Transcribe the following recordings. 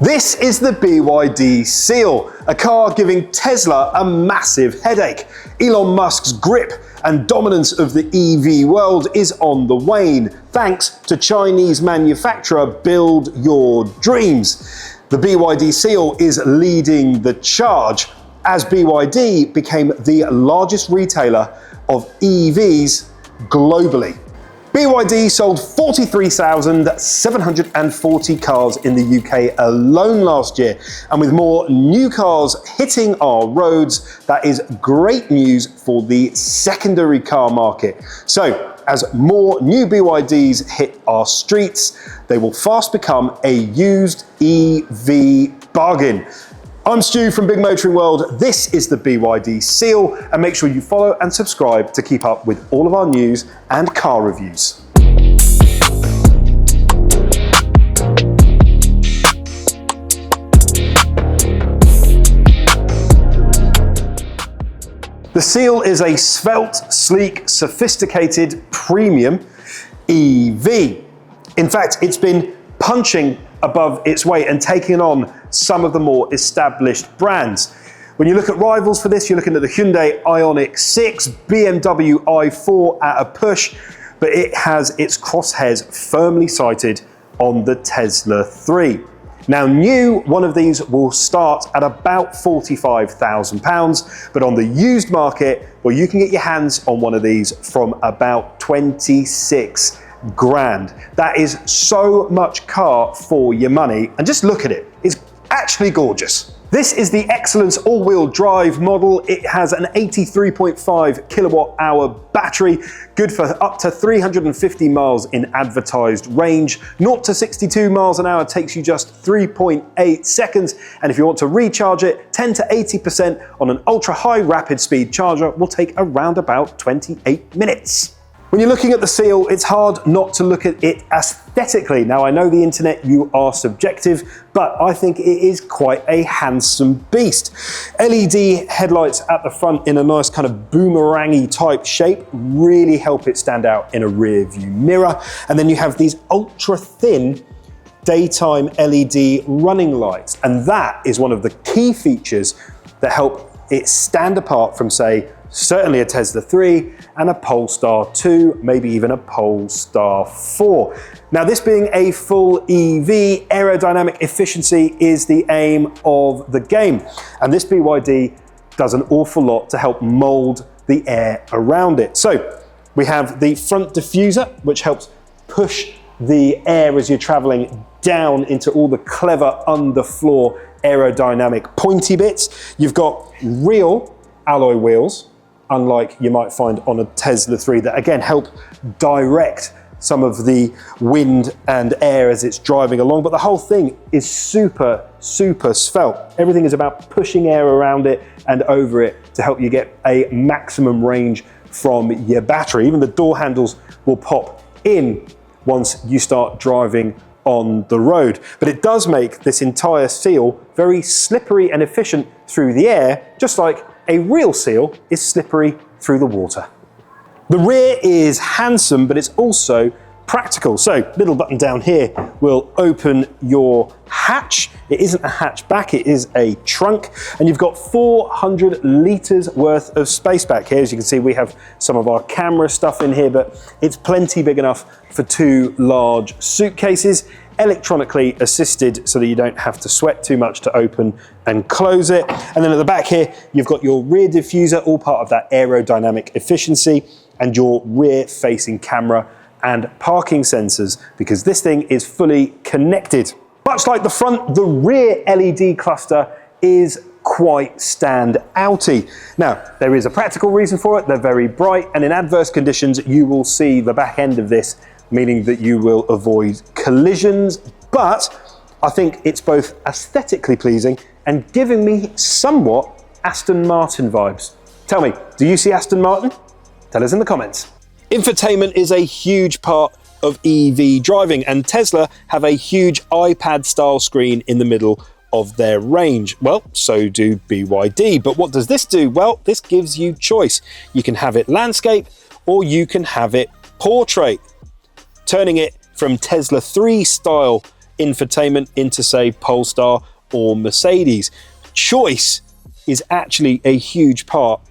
This is the BYD Seal, a car giving Tesla a massive headache. Elon Musk's grip and dominance of the EV world is on the wane, thanks to Chinese manufacturer Build Your Dreams. The BYD Seal is leading the charge as BYD became the largest retailer of EVs globally. BYD sold 43,740 cars in the UK alone last year, and with more new cars hitting our roads, that is great news for the secondary car market. So, as more new BYDs hit our streets, they will fast become a used EV bargain. I'm Stu from Big Motoring World. This is the BYD Seal, and make sure you follow and subscribe to keep up with all of our news and car reviews. The Seal is a svelte, sleek, sophisticated, premium EV. In fact, it's been punching above its weight and taking on some of the more established brands. When you look at rivals for this, you're looking at the Hyundai Ioniq 6, BMW i4 at a push, but it has its crosshairs firmly sighted on the Tesla 3. Now new, one of these will start at about £45,000, but on the used market, well, you can get your hands on one of these from about 26 grand. That is so much car for your money, and just look at it, it's actually gorgeous. This is the Excellence all-wheel drive model. It has an 83.5 kilowatt hour battery, good for up to 350 miles in advertised range. 0 to 62 miles an hour takes you just 3.8 seconds, and if you want to recharge it, 10 to 80% on an ultra high rapid speed charger will take around about 28 minutes. When you're looking at the Seal, it's hard not to look at it aesthetically. Now, I know the internet, you are subjective, but I think it is quite a handsome beast. LED headlights at the front in a nice kind of boomerangy type shape really help it stand out in a rear view mirror. And then you have these ultra thin daytime LED running lights. And that is one of the key features that help it stand apart from, say, certainly a Tesla 3 and a Polestar 2, maybe even a Polestar 4. Now, this being a full EV, aerodynamic efficiency is the aim of the game. And this BYD does an awful lot to help mold the air around it. So we have the front diffuser, which helps push the air as you're traveling down into all the clever underfloor aerodynamic pointy bits. You've got real alloy wheels, unlike you might find on a Tesla 3, that again help direct some of the wind and air as it's driving along, but the whole thing is super, super svelte. Everything is about pushing air around it and over it to help you get a maximum range from your battery. Even the door handles will pop in once you start driving on the road. But it does make this entire Seal very slippery and efficient through the air, just like a real Seal is slippery through the water. The rear is handsome, but it's also practical. So, little button down here will open your hatch. It isn't a hatchback, it is a trunk. And you've got 400 litres worth of space back here. As you can see, we have some of our camera stuff in here, but it's plenty big enough for 2 large suitcases. Electronically assisted so that you don't have to sweat too much to open and close it. And then at the back here, you've got your rear diffuser, all part of that aerodynamic efficiency, and your rear facing camera and parking sensors, because this thing is fully connected. Much like the front, the rear LED cluster is quite stand-outy. Now, there is a practical reason for it. They're very bright, and in adverse conditions, you will see the back end of this, meaning that you will avoid collisions, but I think it's both aesthetically pleasing and giving me somewhat Aston Martin vibes. Tell me, do you see Aston Martin? Tell us in the comments. Infotainment is a huge part of EV driving, and Tesla have a huge iPad-style screen in the middle of their range. Well, so do BYD, but what does this do? Well, this gives you choice. You can have it landscape, or you can have it portrait, turning it from Tesla 3 style infotainment into, say, Polestar or Mercedes. Choice is actually a huge part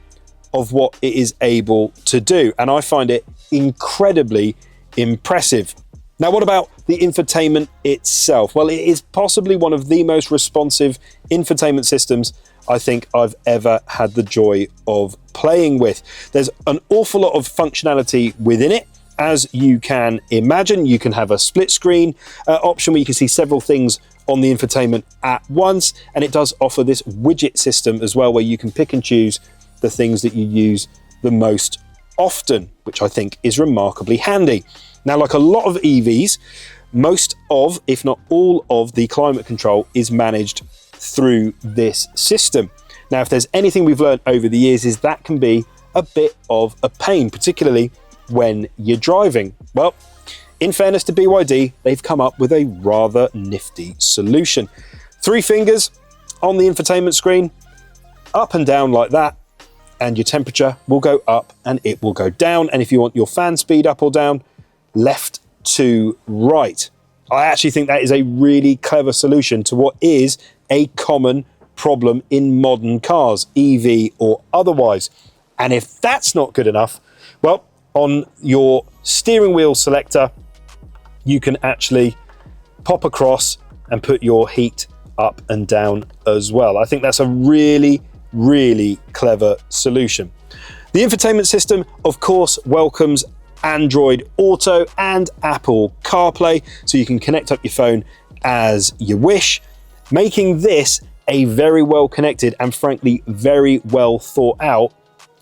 of what it is able to do, and I find it incredibly impressive. Now, what about the infotainment itself? Well, it is possibly one of the most responsive infotainment systems I think I've ever had the joy of playing with. There's an awful lot of functionality within it. As you can imagine, you can have a split screen option where you can see several things on the infotainment at once, and it does offer this widget system as well, where you can pick and choose the things that you use the most often, which I think is remarkably handy. Now, like a lot of EVs, most of, if not all of, the climate control is managed through this system. Now, if there's anything we've learned over the years, is that can be a bit of a pain, particularly when you're driving. Well, in fairness to BYD, they've come up with a rather nifty solution. 3 fingers on the infotainment screen, up and down like that, and your temperature will go up and it will go down. And if you want your fan speed up or down, left to right. I actually think that is a really clever solution to what is a common problem in modern cars, EV or otherwise. And if that's not good enough, well, on your steering wheel selector, you can actually pop across and put your heat up and down as well. I think that's a really, really clever solution. The infotainment system, of course, welcomes Android Auto and Apple CarPlay, so you can connect up your phone as you wish, making this a very well connected and frankly very well thought out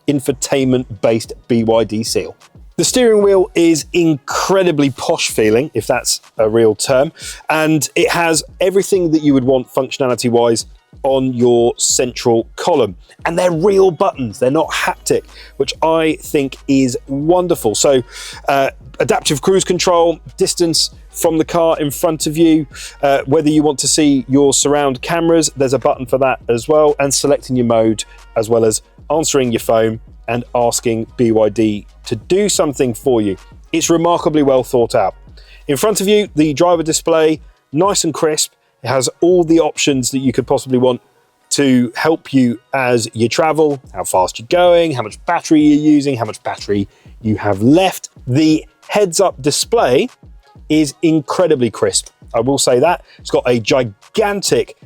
infotainment based BYD Seal. The steering wheel is incredibly posh feeling, if that's a real term, and it has everything that you would want functionality wise on your central column. And they're real buttons, they're not haptic, which I think is wonderful. So adaptive cruise control, distance from the car in front of you, whether you want to see your surround cameras, there's a button for that as well, and selecting your mode, as well as answering your phone and asking BYD to do something for you. It's remarkably well thought out. In front of you, the driver display, nice and crisp. It has all the options that you could possibly want to help you as you travel, how fast you're going, how much battery you're using, how much battery you have left. The heads-up display is incredibly crisp. I will say that. It's got a gigantic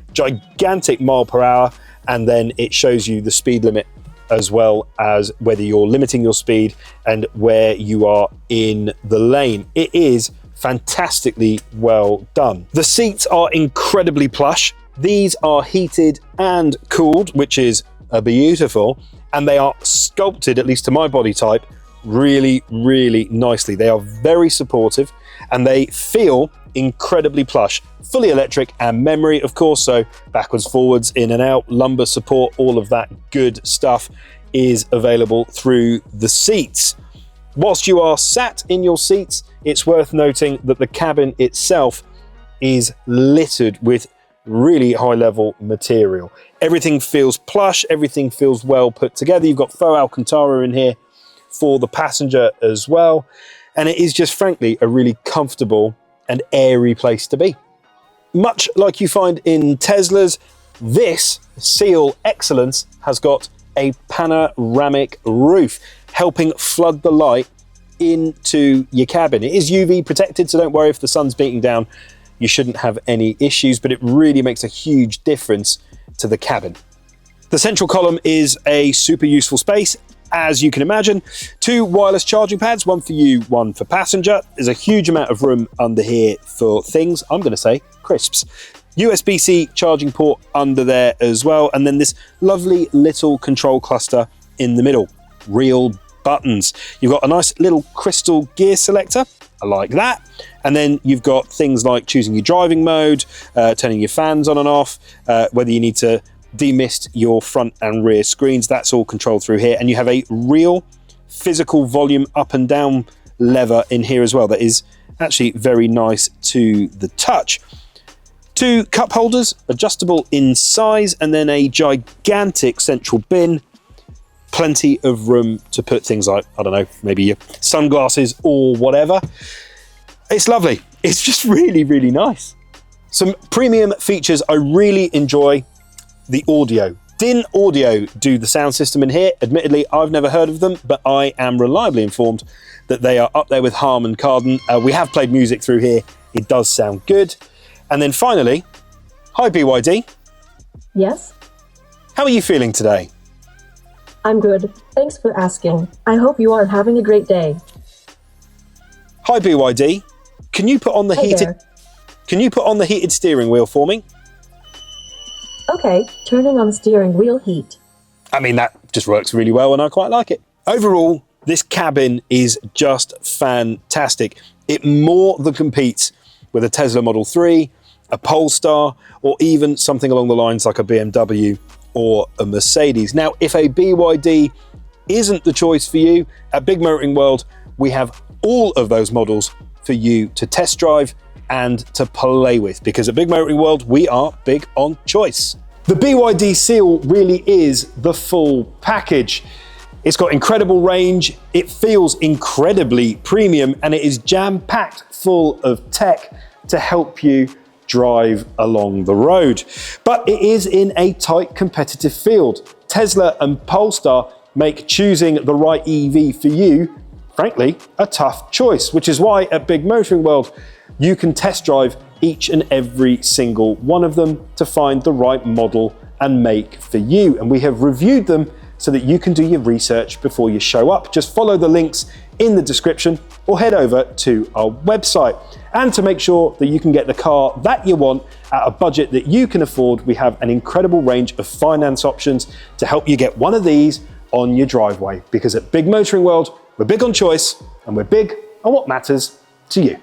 mile per hour, and then it shows you the speed limit as well as whether you're limiting your speed and where you are in the lane. It is fantastically well done. The seats are incredibly plush. These are heated and cooled, which is beautiful, and they are sculpted, at least to my body type, really, really nicely. They are very supportive and they feel incredibly plush. Fully electric and memory, of course, so backwards, forwards, in and out, lumbar support, all of that good stuff is available through the seats. Whilst you are sat in your seats, it's worth noting that the cabin itself is littered with really high-level material. Everything feels plush, everything feels well put together. You've got faux Alcantara in here for the passenger as well, and it is just frankly a really comfortable and airy place to be. Much like you find in Teslas, this Seal Excellence has got a panoramic roof, helping flood the light into your cabin. It is UV protected, so don't worry if the sun's beating down, you shouldn't have any issues, but it really makes a huge difference to the cabin. The central column is a super useful space. As you can imagine, 2 wireless charging pads, one for you, one for passenger. There's a huge amount of room under here for things, I'm going to say crisps. USB-C charging port under there as well, and then this lovely little control cluster in the middle. Real buttons. You've got a nice little crystal gear selector, I like that, and then you've got things like choosing your driving mode, turning your fans on and off, whether you need to demist your front and rear screens, that's all controlled through here, and you have a real physical volume up and down lever in here as well that is actually very nice to the touch. 2 cup holders, adjustable in size, and then a gigantic central bin. Plenty of room to put things like, I don't know, maybe your sunglasses or whatever. It's lovely. It's just really, really nice. Some premium features I really enjoy: the audio. Din Audio do the sound system in here. Admittedly, I've never heard of them, but I am reliably informed that they are up there with Harman and Kardon. We have played music through here. It does sound good. And then finally, hi BYD. Yes? How are you feeling today? I'm good. Thanks for asking. I hope you are having a great day. Hi BYD. Can you put on the heated steering wheel for me? Okay, turning on steering wheel heat. I mean, that just works really well and I quite like it. Overall, this cabin is just fantastic. It more than competes with a Tesla Model 3, a Polestar, or even something along the lines like a BMW or a Mercedes. Now, if a BYD isn't the choice for you, at Big Motoring World, we have all of those models for you to test drive and to play with, because at Big Motoring World, we are big on choice. The BYD Seal really is the full package. It's got incredible range, it feels incredibly premium, and it is jam-packed full of tech to help you drive along the road. But it is in a tight competitive field. Tesla and Polestar make choosing the right EV for you, frankly, a tough choice, which is why at Big Motoring World, you can test drive each and every single one of them to find the right model and make for you. And we have reviewed them so that you can do your research before you show up. Just follow the links in the description or head over to our website. And to make sure that you can get the car that you want at a budget that you can afford, we have an incredible range of finance options to help you get one of these on your driveway. Because at Big Motoring World, we're big on choice and we're big on what matters to you.